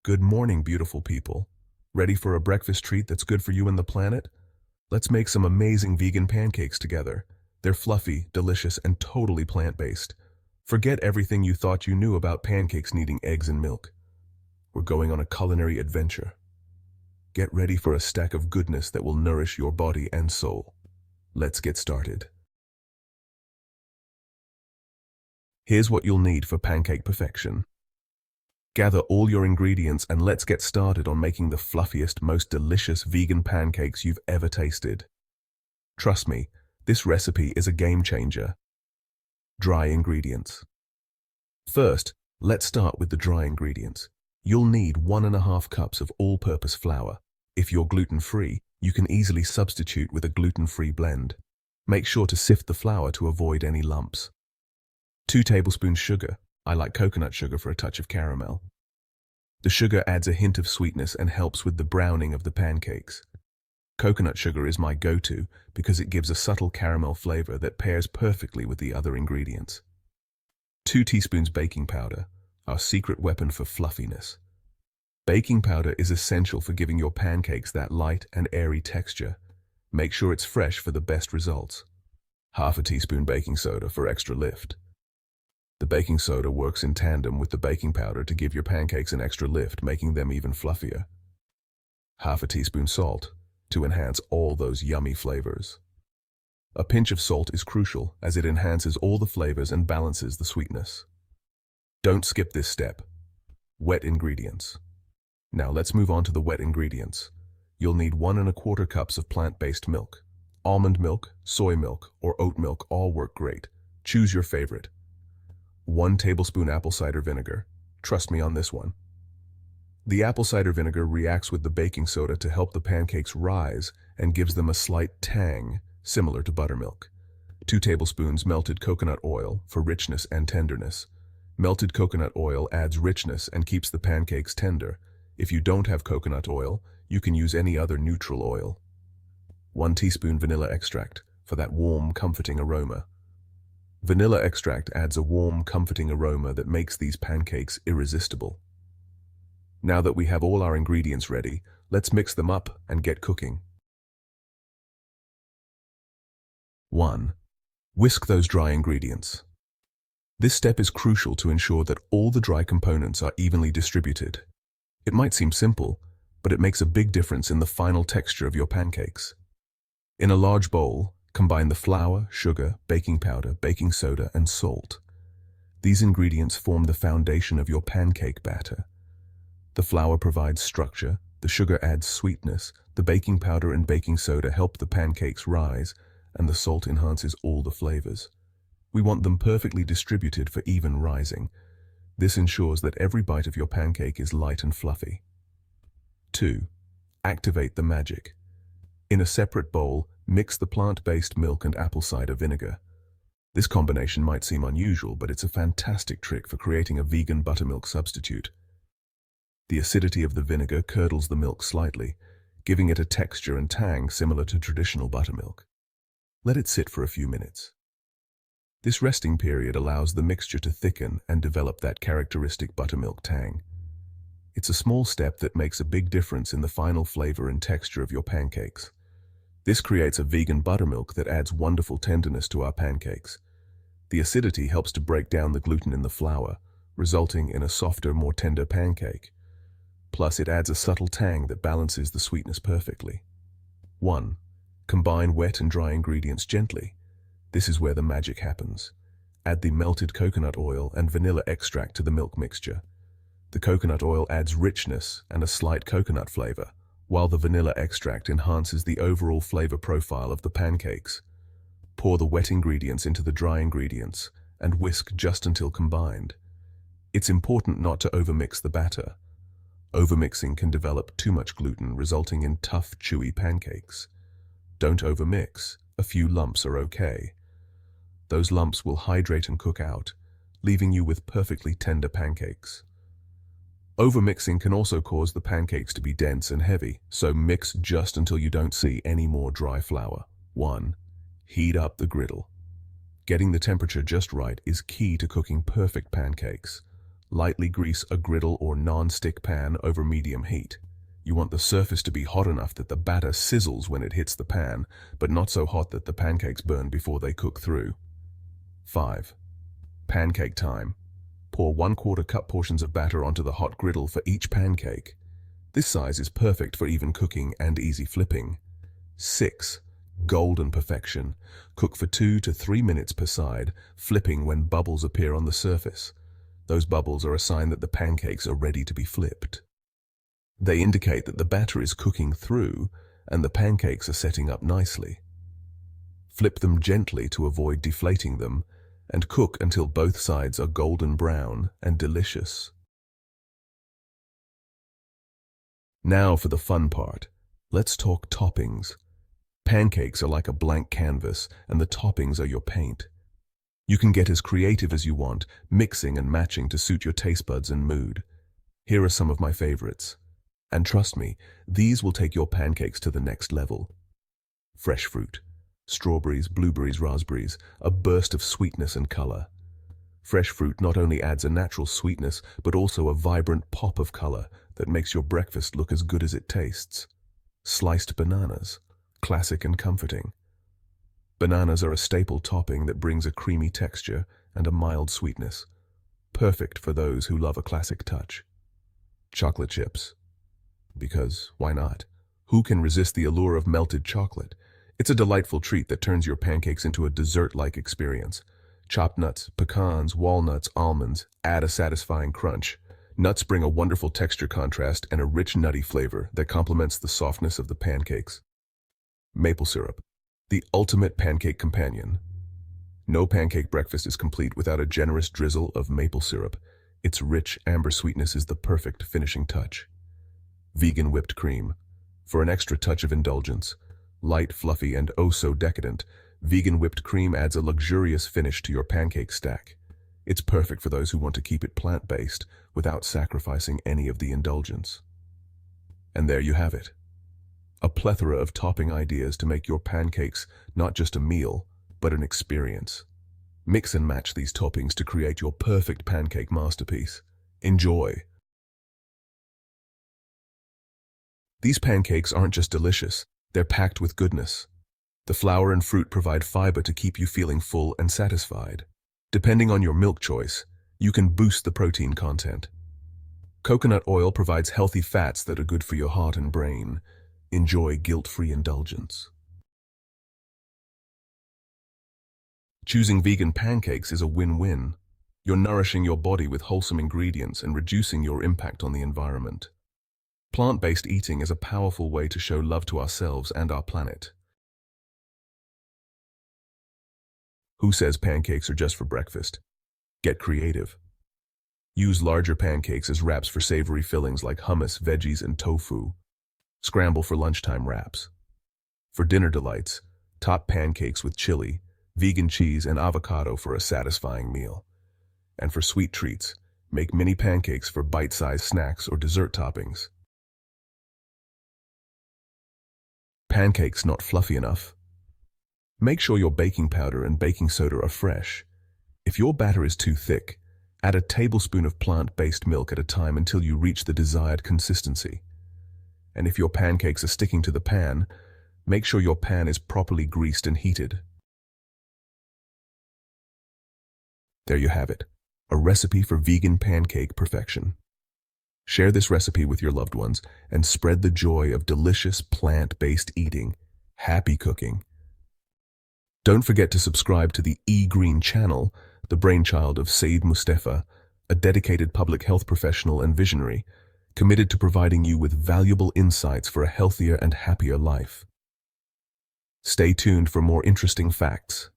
Good morning, beautiful people. Ready for a breakfast treat that's good for you and the planet? Let's make some amazing vegan pancakes together. They're fluffy, delicious, and totally plant-based. Forget everything you thought you knew about pancakes needing eggs and milk. We're going on a culinary adventure. Get ready for a stack of goodness that will nourish your body and soul. Let's get started. Here's what you'll need for pancake perfection. Gather all your ingredients and let's get started on making the fluffiest, most delicious vegan pancakes you've ever tasted. Trust me, this recipe is a game changer. Dry ingredients. First, let's start with the dry ingredients. You'll need 1.5 cups of all-purpose flour. If you're gluten-free, you can easily substitute with a gluten-free blend. Make sure to sift the flour to avoid any lumps. 2 tablespoons sugar. I like coconut sugar for a touch of caramel. The sugar adds a hint of sweetness and helps with the browning of the pancakes. Coconut sugar is my go-to because it gives a subtle caramel flavor that pairs perfectly with the other ingredients. 2 teaspoons baking powder, our secret weapon for fluffiness. Baking powder is essential for giving your pancakes that light and airy texture. Make sure it's fresh for the best results. 1/2 teaspoon baking soda for extra lift. The baking soda works in tandem with the baking powder to give your pancakes an extra lift, making them even fluffier. 1/2 teaspoon salt to enhance all those yummy flavors. A pinch of salt is crucial as it enhances all the flavors and balances the sweetness. Don't skip this step. Wet ingredients. Now let's move on to the wet ingredients. You'll need 1.25 cups of plant-based milk. Almond milk, soy milk, or oat milk all work great. Choose your favorite. 1 tablespoon apple cider vinegar. Trust me on this one. The apple cider vinegar reacts with the baking soda to help the pancakes rise and gives them a slight tang, similar to buttermilk. 2 tablespoons melted coconut oil for richness and tenderness. Melted coconut oil adds richness and keeps the pancakes tender. If you don't have coconut oil, you can use any other neutral oil. 1 teaspoon vanilla extract for that warm, comforting aroma. Vanilla extract adds a warm, comforting aroma that makes these pancakes irresistible. Now that we have all our ingredients ready, let's mix them up and get cooking. 1. Whisk those dry ingredients. This step is crucial to ensure that all the dry components are evenly distributed. It might seem simple, but it makes a big difference in the final texture of your pancakes. In a large bowl, combine the flour, sugar, baking powder, baking soda, and salt. These ingredients form the foundation of your pancake batter. The flour provides structure, the sugar adds sweetness, the baking powder and baking soda help the pancakes rise, and the salt enhances all the flavors. We want them perfectly distributed for even rising. This ensures that every bite of your pancake is light and fluffy. 2. Activate the magic. In a separate bowl, mix the plant-based milk and apple cider vinegar. This combination might seem unusual, but it's a fantastic trick for creating a vegan buttermilk substitute. The acidity of the vinegar curdles the milk slightly, giving it a texture and tang similar to traditional buttermilk. Let it sit for a few minutes. This resting period allows the mixture to thicken and develop that characteristic buttermilk tang. It's a small step that makes a big difference in the final flavor and texture of your pancakes. This creates a vegan buttermilk that adds wonderful tenderness to our pancakes. The acidity helps to break down the gluten in the flour, resulting in a softer, more tender pancake. Plus, it adds a subtle tang that balances the sweetness perfectly. 1. Combine wet and dry ingredients gently. This is where the magic happens. Add the melted coconut oil and vanilla extract to the milk mixture. The coconut oil adds richness and a slight coconut flavor, while the vanilla extract enhances the overall flavor profile of the pancakes. Pour the wet ingredients into the dry ingredients and whisk just until combined. It's important not to overmix the batter. Overmixing can develop too much gluten, resulting in tough, chewy pancakes. Don't overmix. A few lumps are okay. Those lumps will hydrate and cook out, leaving you with perfectly tender pancakes. Overmixing can also cause the pancakes to be dense and heavy, so mix just until you don't see any more dry flour. 1. Heat up the griddle. Getting the temperature just right is key to cooking perfect pancakes. Lightly grease a griddle or non-stick pan over medium heat. You want the surface to be hot enough that the batter sizzles when it hits the pan, but not so hot that the pancakes burn before they cook through. 5. Pancake time. Pour 1/4 cup portions of batter onto the hot griddle for each pancake. This size is perfect for even cooking and easy flipping. 6. Golden perfection. Cook for 2 to 3 minutes per side, flipping when bubbles appear on the surface. Those bubbles are a sign that the pancakes are ready to be flipped. They indicate that the batter is cooking through and the pancakes are setting up nicely. Flip them gently to avoid deflating them and cook until both sides are golden brown and delicious. Now for the fun part. Let's talk toppings. Pancakes are like a blank canvas and the toppings are your paint. You can get as creative as you want, mixing and matching to suit your taste buds and mood. Here are some of my favorites. And trust me, these will take your pancakes to the next level. Fresh fruit. Strawberries, blueberries, raspberries, a burst of sweetness and color. Fresh fruit not only adds a natural sweetness, but also a vibrant pop of color that makes your breakfast look as good as it tastes. Sliced bananas. Classic and comforting. Bananas are a staple topping that brings a creamy texture and a mild sweetness. Perfect for those who love a classic touch. Chocolate chips. Because why not? Who can resist the allure of melted chocolate? It's a delightful treat that turns your pancakes into a dessert-like experience. Chopped nuts, pecans, walnuts, almonds add a satisfying crunch. Nuts bring a wonderful texture contrast and a rich nutty flavor that complements the softness of the pancakes. Maple syrup, the ultimate pancake companion. No pancake breakfast is complete without a generous drizzle of maple syrup. Its rich amber sweetness is the perfect finishing touch. Vegan whipped cream. For an extra touch of indulgence, light, fluffy, and oh so decadent, vegan whipped cream adds a luxurious finish to your pancake stack. It's perfect for those who want to keep it plant-based without sacrificing any of the indulgence. And there you have it. A plethora of topping ideas to make your pancakes not just a meal, but an experience. Mix and match these toppings to create your perfect pancake masterpiece. Enjoy! These pancakes aren't just delicious, they're packed with goodness. The flour and fruit provide fiber to keep you feeling full and satisfied. Depending on your milk choice, you can boost the protein content. Coconut oil provides healthy fats that are good for your heart and brain. Enjoy guilt-free indulgence. Choosing vegan pancakes is a win-win. You're nourishing your body with wholesome ingredients and reducing your impact on the environment. Plant-based eating is a powerful way to show love to ourselves and our planet. Who says pancakes are just for breakfast? Get creative. Use larger pancakes as wraps for savory fillings like hummus, veggies, and tofu. Scramble for lunchtime wraps. For dinner delights, top pancakes with chili, vegan cheese, and avocado for a satisfying meal. And for sweet treats, make mini pancakes for bite-sized snacks or dessert toppings. Pancakes not fluffy enough? Make sure your baking powder and baking soda are fresh. If your batter is too thick, add a tablespoon of plant-based milk at a time until you reach the desired consistency. And if your pancakes are sticking to the pan, make sure your pan is properly greased and heated. There you have it, a recipe for vegan pancake perfection. Share this recipe with your loved ones and spread the joy of delicious plant-based eating. Happy cooking! Don't forget to subscribe to the E-Green channel, the brainchild of Saeed Mustafa, a dedicated public health professional and visionary, committed to providing you with valuable insights for a healthier and happier life. Stay tuned for more interesting facts.